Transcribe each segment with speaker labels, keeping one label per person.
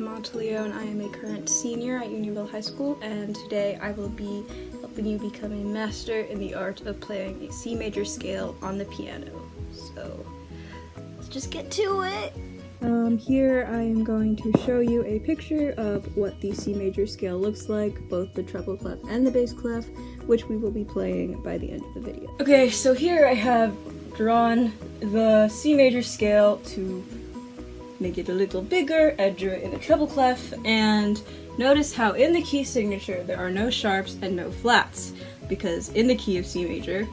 Speaker 1: Monteleone. I am a current senior at Unionville High School, and today I will be helping you become a master in the art of playing a C major scale on the piano. So let's just get to it. Here I am going to show you a picture of what the C major scale looks like, both the treble clef and the bass clef, which we will be playing by the end of the video. Okay, so here I have drawn the C major scale to make it a little bigger, edger in the treble clef, and notice how in the key signature there are no sharps and no flats, because in the key of C major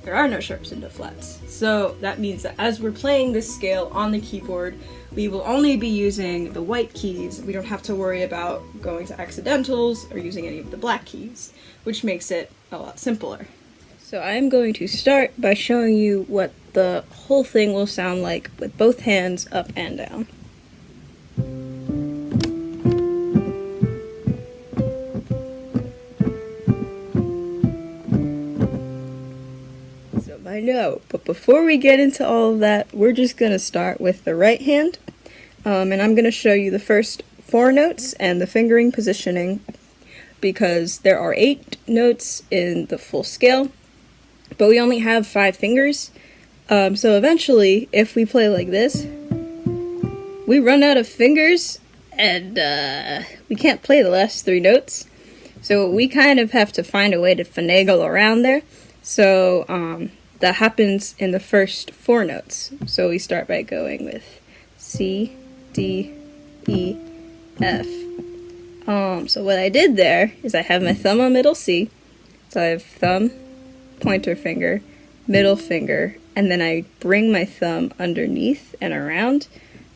Speaker 1: there are no sharps and no flats. So that means that as we're playing this scale on the keyboard, we will only be using the white keys. We don't have to worry about going to accidentals or using any of the black keys, which makes it a lot simpler. So I'm going to start by showing you what the whole thing will sound like with both hands up and down. So I know, but before we get into all of that, we're just going to start with the right hand, and I'm going to show you the first 4 notes and the fingering positioning, because there are 8 notes in the full scale, but we only have 5 fingers. So eventually, if we play like this, we run out of fingers, and we can't play the last 3 notes. So we kind of have to find a way to finagle around there. So that happens in the first 4 notes. So we start by going with C, D, E, F. So what I did there is I have my thumb on middle C. So I have thumb, pointer finger, middle finger, and then I bring my thumb underneath and around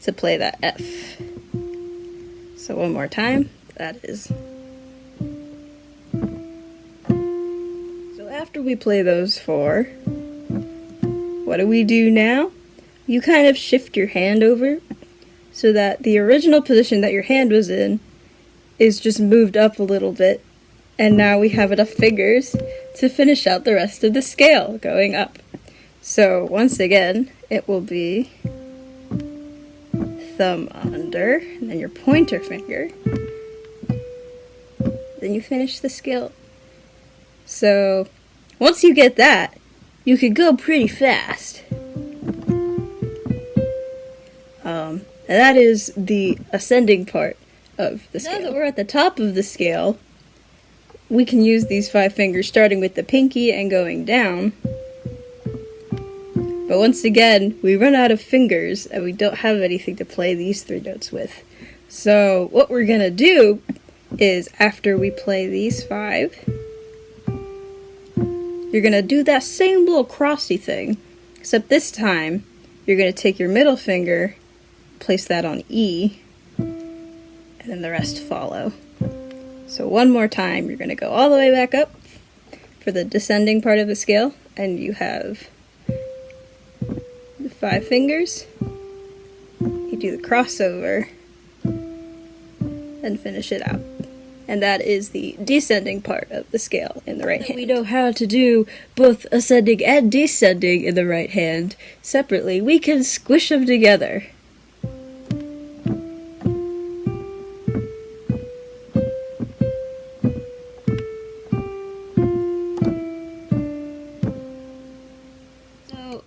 Speaker 1: to play that F. So one more time, that is. So after we play those 4, what do we do now? You kind of shift your hand over so that the original position that your hand was in is just moved up a little bit, and now we have enough fingers to finish out the rest of the scale going up. So once again, it will be thumb under, and then your pointer finger. Then you finish the scale. So once you get that, you could go pretty fast. And that is the ascending part of the scale. Now that we're at the top of the scale, we can use these 5 fingers starting with the pinky and going down. But once again, we run out of fingers and we don't have anything to play these 3 notes with. So what we're gonna do is, after we play these 5, you're gonna do that same little crossy thing, except this time you're gonna take your middle finger, place that on E, and then the rest follow. So one more time, you're gonna go all the way back up for the descending part of the scale, and you have 5 fingers. You do the crossover and finish it out. And that is the descending part of the scale in the right hand. We know how to do both ascending and descending in the right hand separately. We can squish them together.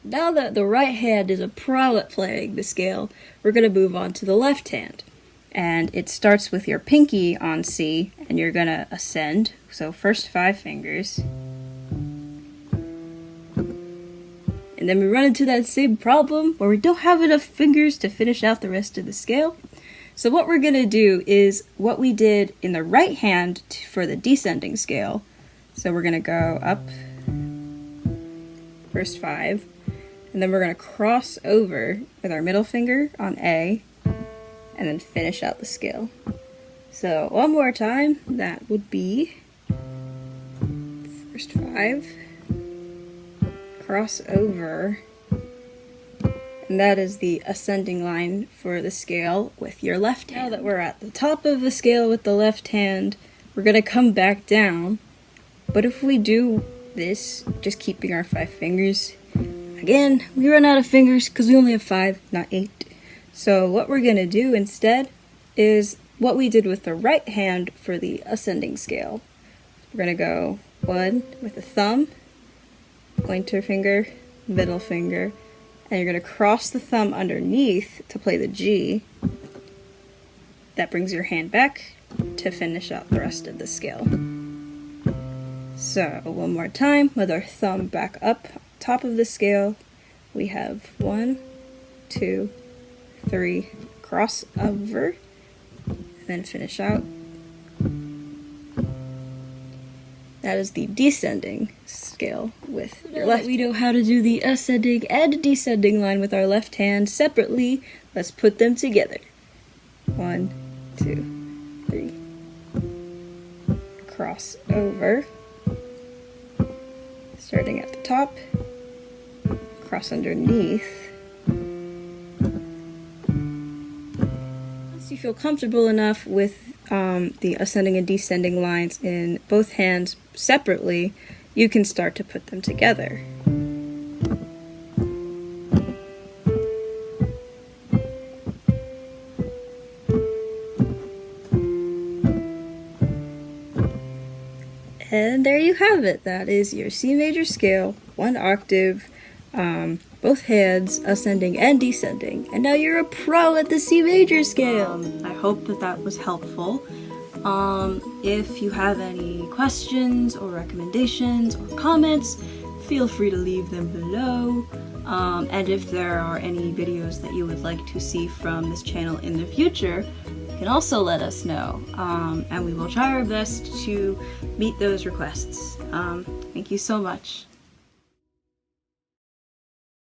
Speaker 1: Now that the right hand is a pro at playing the scale, we're going to move on to the left hand. And it starts with your pinky on C, and you're going to ascend. So first 5 fingers. And then we run into that same problem where we don't have enough fingers to finish out the rest of the scale. So what we're going to do is what we did in the right hand for the descending scale. So we're going to go up, first 5. And then we're going to cross over with our middle finger on A, and then finish out the scale. So one more time, that would be first 5, cross over, and that is the ascending line for the scale with your left hand. Now that we're at the top of the scale with the left hand, we're going to come back down, but if we do this, just keeping our 5 fingers, again, we run out of fingers because we only have 5, not 8. So what we're going to do instead is what we did with the right hand for the ascending scale. We're going to go 1 with the thumb, pointer finger, middle finger, and you're going to cross the thumb underneath to play the G. That brings your hand back to finish out the rest of the scale. So one more time with our thumb back up top of the scale, we have 1, 2, 3, cross over, and then finish out. That is the descending scale with your left. We know how to do the ascending and descending line with our left hand separately. Let's put them together. 1, 2, 3. Cross over. Starting at the top. Cross underneath. Once you feel comfortable enough with the ascending and descending lines in both hands separately, you can start to put them together. And there you have it. That is your C major scale, 1 octave, both hands, ascending and descending. And now you're a pro at the C major scale. I hope that was helpful. If you have any questions or recommendations or comments, feel free to leave them below. And if there are any videos that you would like to see from this channel in the future, you can also let us know. And we will try our best to meet those requests. Thank you so much.